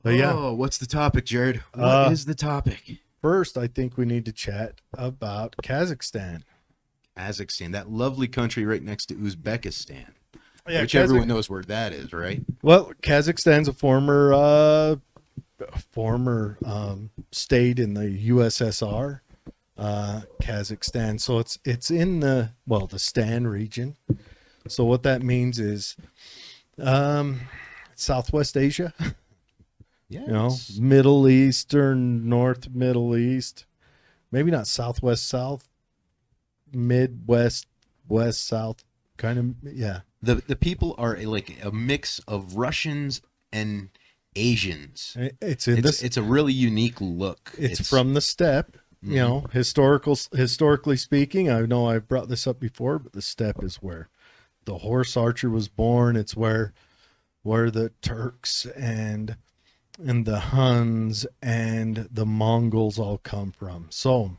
But yeah, What's the topic, Jared? What uh, is the topic? first I think we need to chat about Kazakhstan. Kazakhstan, that lovely country right next to Uzbekistan, Yeah, which everyone knows where that is, right? Well, Kazakhstan's a former state in the USSR. Kazakhstan, so it's in the Stan region. So what that means is um, Southwest Asia, Yes. Middle Eastern, North Middle East, maybe not Southwest South, Midwest, West South, kind of, yeah. The people are like a mix of Russians and Asians. It's in this. It's a really unique look. It's from the steppe. Mhm. Historically speaking, I know I've brought this up before, but the steppe is where the horse archer was born. It's where the Turks and the Huns and the Mongols all come from. So,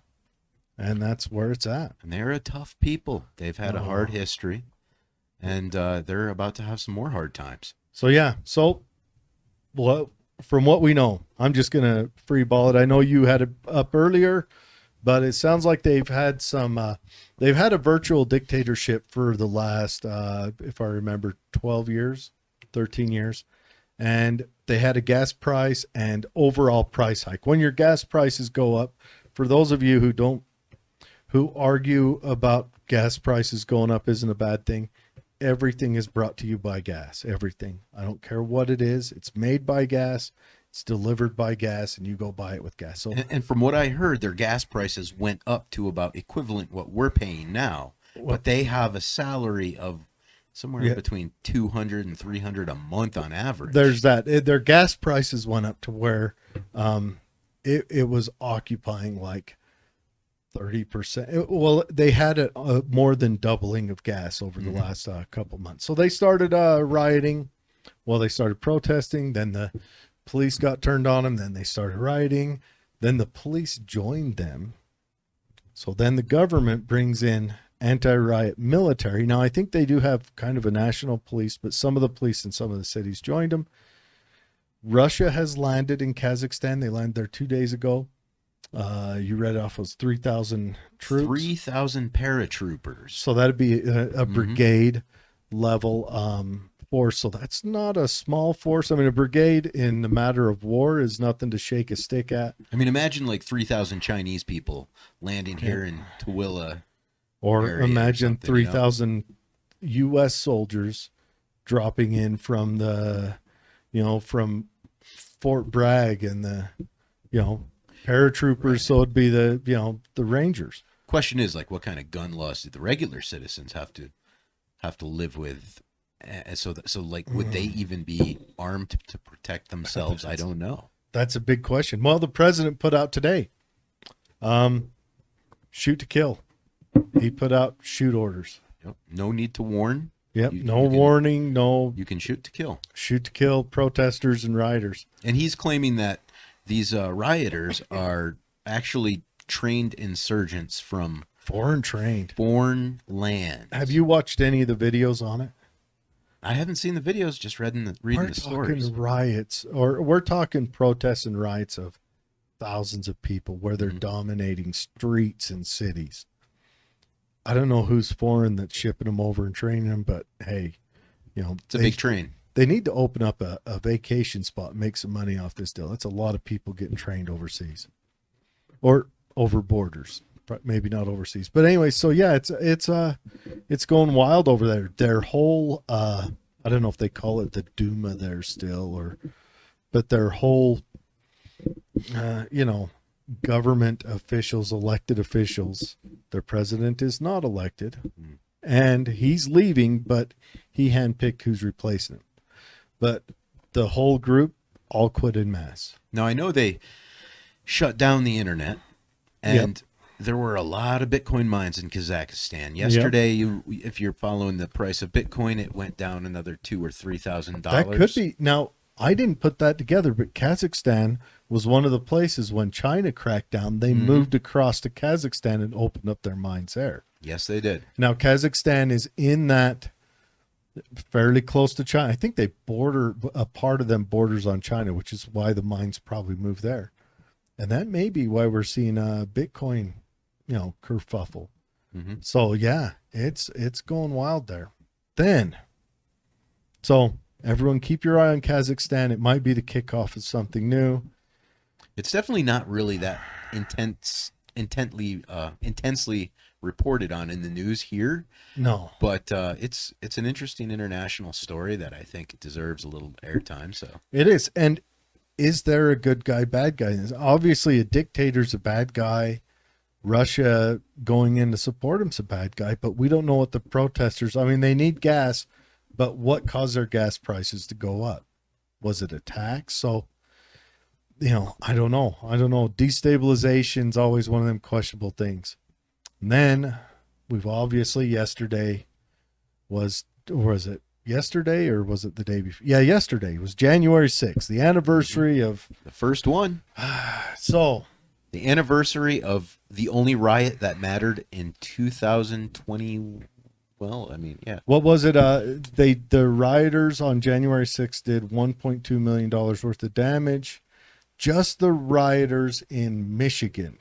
and that's where it's at. And they're a tough people. They've had a hard history, and they're about to have some more hard times. So yeah. So, well, from what we know, I'm just gonna free ball it. I know you had it up earlier, but it sounds like they've had some. They've had a virtual dictatorship for the last, if I remember, 12 years, 13 years, and they had a gas price and overall price hike. When your gas prices go up, for those of you who argue about gas prices going up isn't a bad thing, everything is brought to you by gas. Everything. I don't care what it is. It's made by gas. It's delivered by gas, and you go buy it with gas. So, And from what I heard, their gas prices went up to about equivalent what we're paying now. But they have a salary of somewhere yeah, between 200 and 300 a month on average. there's that. Their gas prices went up to where it was occupying like 30%. Well, they had a more than doubling of gas over the last couple months. So they started rioting. Well, they started protesting. Then the police got turned on them. Then they started rioting. Then the police joined them. So then the government brings in anti-riot military. Now, I think they do have kind of a national police, but some of the police in some of the cities joined them. Russia has landed in Kazakhstan. They landed there 2 days ago. You read off was 3,000 troops. 3,000 paratroopers. So that'd be a brigade level force. So that's not a small force. I mean, a brigade in the matter of war is nothing to shake a stick at. I mean, imagine like 3,000 Chinese people landing here in Tooele. Or imagine something, 3,000 U.S. soldiers dropping in from from Fort Bragg and paratroopers. So it'd be the Rangers. Question is, like, what kind of gun laws do the regular citizens have to live with? So would they even be armed to protect themselves? I don't know. That's a big question. Well, the president put out today, shoot to kill. He put out shoot orders. Yep. No need to warn. Yep. No warning. No. You can shoot to kill. Shoot to kill protesters and rioters. And he's claiming that these rioters are actually trained insurgents from foreign lands. Have you watched any of the videos on it? I haven't seen the videos, just reading the stories. We're talking riots, or we're talking protests and riots of thousands of people where they're dominating streets and cities. I don't know who's foreign that's shipping them over and training them, but hey, it's a big train. They need to open up a vacation spot and make some money off this deal. That's a lot of people getting trained overseas or over borders, maybe not overseas. But anyway, so yeah, it's going wild over there. Their whole I don't know if they call it the Duma there still, but their whole government officials, elected officials, their president is not elected, and he's leaving, but he handpicked who's replacing him. But the whole group all quit en masse. Now, I know they shut down the internet, and there were a lot of Bitcoin mines in Kazakhstan. Yesterday, if you're following the price of Bitcoin, it went down another $2,000 or $3,000. That could be. Now, I didn't put that together, but Kazakhstan was one of the places when China cracked down, they moved across to Kazakhstan and opened up their mines there. Yes, they did. Now, Kazakhstan is in that fairly close to China. I think they border, a part of them borders on China, which is why the mines probably moved there. And that may be why we're seeing Bitcoin, kerfuffle. Mm-hmm. So yeah, it's going wild there. Then, so everyone keep your eye on Kazakhstan. It might be the kickoff of something new. It's definitely not really that intensely reported on in the news here. No, But it's an interesting international story that I think deserves a little airtime. So it is. And is there a good guy, bad guy? Obviously, a dictator's a bad guy. Russia going in to support him's a bad guy, but we don't know what the protesters. I mean, they need gas, but what caused their gas prices to go up? Was it a tax? So, I don't know. Destabilization's always one of them questionable things. And then we've obviously yesterday was it yesterday or was it the day before? Yeah, yesterday. It was January 6th, the anniversary of the first one. So the anniversary of the only riot that mattered in 2020. Well, I mean, yeah. What was it? The rioters on January 6th did $1.2 million worth of damage. Just the rioters in Michigan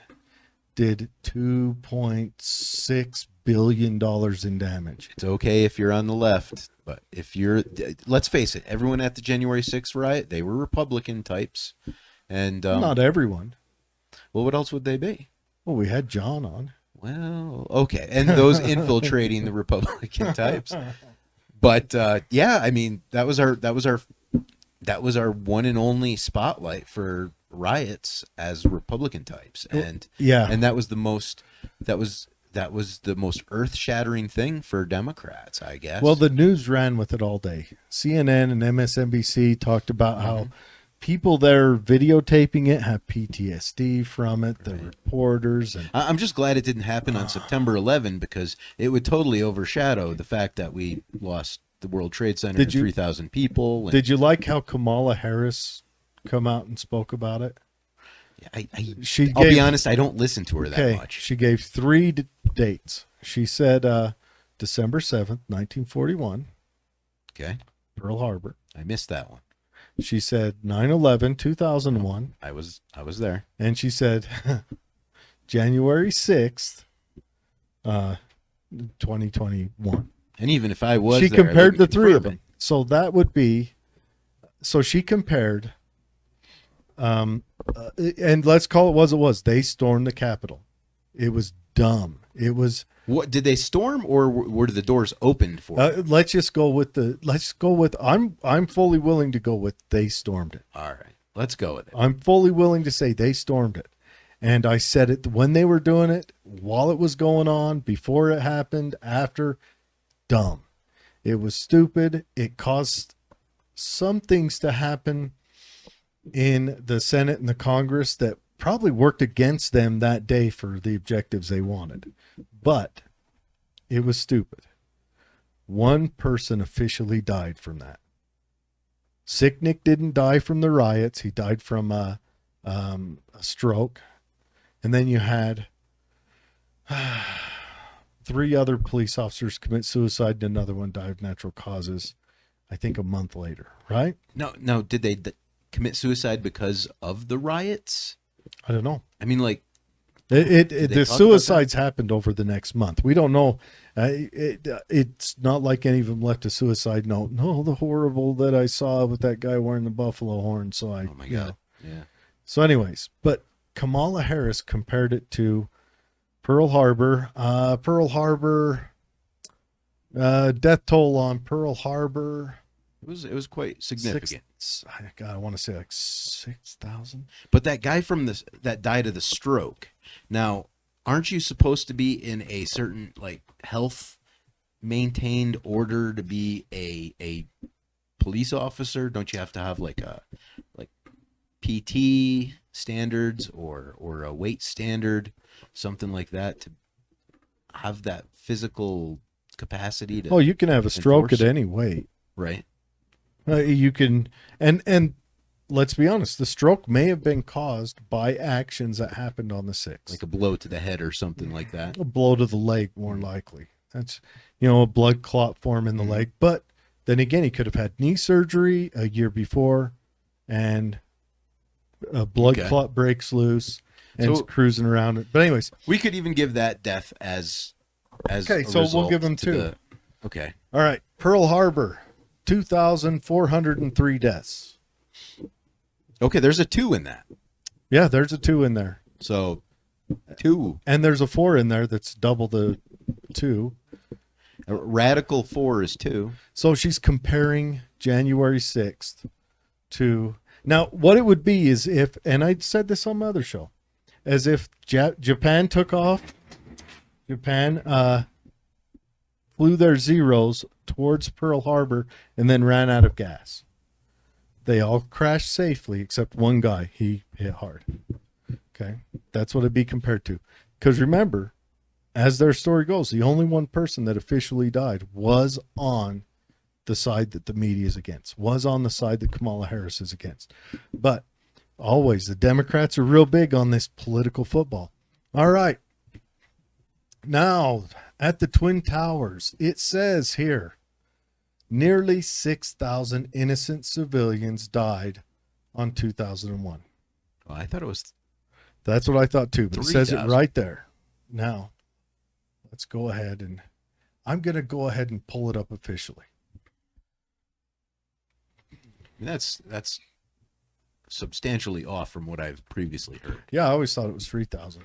did $2.6 billion in damage. It's okay if you're on the left, but if you're, let's face it, everyone at the January 6th riot, they were Republican types. And not everyone. Well, what else would they be? Well, we had John on. Well, okay. And those infiltrating the Republican types. But yeah, I mean, that was our one and only spotlight for riots as Republican types. And yeah. And that was the most earth-shattering thing for Democrats, I guess. Well, the news ran with it all day. CNN and MSNBC talked about how people there videotaping it have PTSD from it, the reporters. And I'm just glad it didn't happen on September 11 because it would totally overshadow the fact that we lost the World Trade Center and 3,000 people. And did you like how Kamala Harris come out and spoke about it? I'll be honest, I don't listen to her that much. She gave 3 dates. She said December 7th, 1941. Okay. Pearl Harbor. I missed that one. She said 9/11, 2001. I was there. And she said January 6th, 2021. And even if I was she there, compared the 3 of them. So that would be, so she compared, and let's call it what it was. They stormed the Capitol. It was dumb. It was. What did they storm, or were the doors opened for? Let's go with. I'm fully willing to go with they stormed it. All right, let's go with it. I'm fully willing to say they stormed it, and I said it when they were doing it, while it was going on, before it happened, after. Dumb. It was stupid. It caused some things to happen in the Senate and the Congress that probably worked against them that day for the objectives they wanted. But it was stupid. One person officially died from that. Sicknick didn't die from the riots. He died from a stroke. And then you had 3 other police officers commit suicide and another one died of natural causes, I think a month later, right? No. Did they commit suicide because of the riots? I don't know. I mean, like, the suicides happened over the next month. We don't know. It's not like any of them left a suicide note. No, the horrible that I saw with that guy wearing the buffalo horn. So oh my God. Yeah. So anyways, but Kamala Harris compared it to Pearl Harbor. Death toll on Pearl Harbor. It was quite significant. I want to say like 6,000. But that guy that died of the stroke. Now, aren't you supposed to be in a certain like health maintained order to be a police officer? Don't you have to have like PT standards or a weight standard, something like that, to have that physical capacity to? Oh, you can have a stroke at any weight, right? You can, and let's be honest, the stroke may have been caused by actions that happened on the 6th, like a blow to the head or something like that. A blow to the leg, more likely. That's a blood clot form in the leg, but Then again, he could have had knee surgery a year before, and a blood clot breaks loose and it's cruising around it. But anyways, we could even give that death as okay. So we'll give him two. Okay. All right. Pearl Harbor, 2,403 deaths. Okay, there's a 2 in that. Yeah, there's a 2 in there. So 2. And there's a 4 in there that's double the 2. A radical 4 is 2. So she's comparing January 6th to... Now, what it would be is if, and I said this on my other show, as if Japan took off, Japan flew their Zeros towards Pearl Harbor and then ran out of gas. They all crashed safely except one guy. He hit hard. Okay. That's what it'd be compared to. Because remember, as their story goes, the only one person that officially died was on the side that the media is against, was on the side that Kamala Harris is against. But always, the Democrats are real big on this political football. All right. Now, at the Twin Towers, it says here, nearly 6,000 innocent civilians died on 2001. Well, I thought it was... That's what I thought too, but 3, it says it right there. Now, let's go ahead and... I'm going to go ahead and pull it up officially. That's substantially off from what I've previously heard. Yeah, I always thought it was 3,000.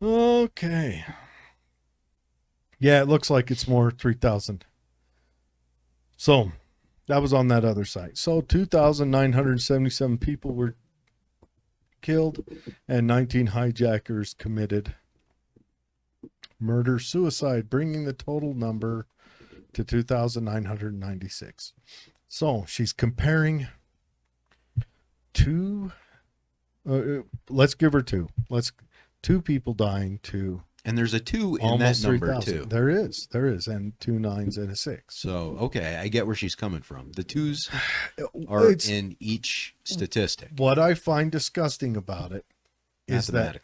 Okay. Yeah, it looks like it's more 3,000. So, that was on that other site. So, 2,977 people were killed and 19 hijackers committed murder-suicide, bringing the total number to 2,996. So, she's comparing two, let's give her 2. 2 people dying to... And there's a 2 in that number 3, too. There is, and 2 9s and a 6. So, okay, I get where she's coming from. The 2s are in each statistic. What I find disgusting about it is that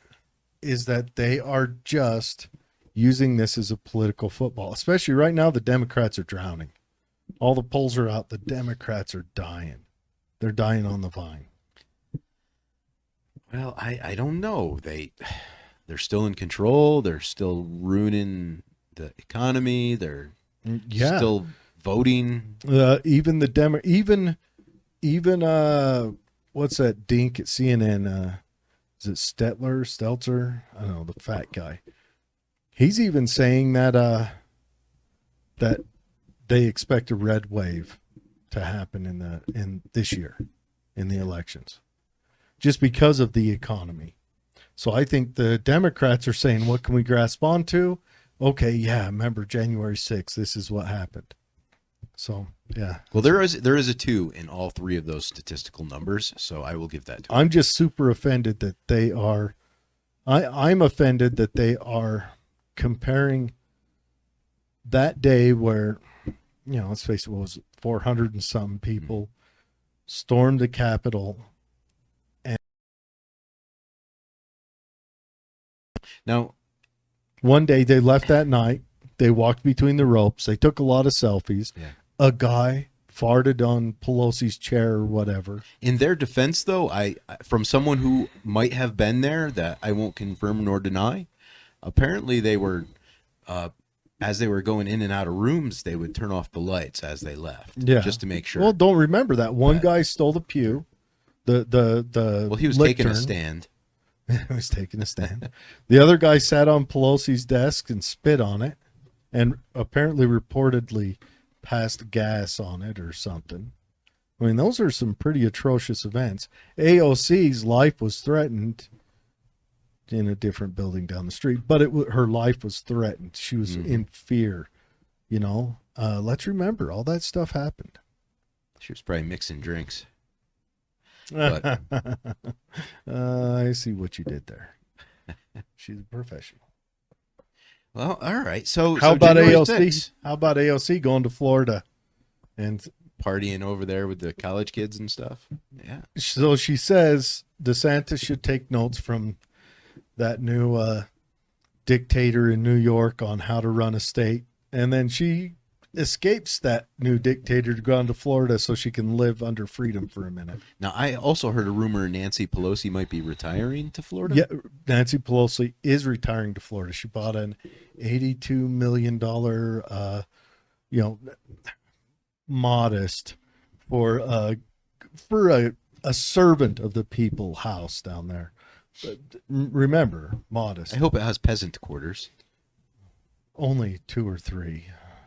they are just using this as a political football. Especially right now, the Democrats are drowning. All the polls are out. The Democrats are dying. They're dying on the vine. Well, I don't know. They're still in control. They're still ruining the economy. They're still voting. Even what's that dink at CNN? Is it Stelter? I don't know, the fat guy. He's even saying that that they expect a red wave to happen in this year in the elections, just because of the economy. So I think the Democrats are saying, what can we grasp onto? Okay, yeah, remember January 6th, this is what happened. So, yeah. Well, there is a 2 in all 3 of those statistical numbers, so I will give that to them. I'm just super offended that they are, I'm offended that they are comparing that day where, let's face it, what was it, 400 and some people stormed the Capitol. Now, one day they left that night. They walked between the ropes. They took a lot of selfies. Yeah. A guy farted on Pelosi's chair or whatever. In their defense, though, I from someone who might have been there, that I won't confirm nor deny, apparently they were, as they were going in and out of rooms, they would turn off the lights as they left, just to make sure. Well, don't remember that one guy stole the pew. Well, he was taking a stand. He was taking a stand. The other guy sat on Pelosi's desk and spit on it, and apparently reportedly passed gas on it or something. I mean, those are some pretty atrocious events. AOC's life was threatened in a different building down the street, but her life was threatened. She was in fear. Let's remember, all that stuff happened. She was probably mixing drinks. But I see what you did there. She's a professional. Well, all right. So how about January AOC? 6th, How about AOC going to Florida and partying over there with the college kids and stuff? Yeah. So she says DeSantis should take notes from that new dictator in New York on how to run a state. And then she escapes that new dictator to go down to Florida so she can live under freedom for a minute. Now, I also heard a rumor Nancy Pelosi might be retiring to Florida. Yeah, Nancy Pelosi is retiring to Florida. She bought an $82 million, you know, modest for a servant of the people house down there. But remember, modest. I hope it has peasant quarters. Only 2 or 3.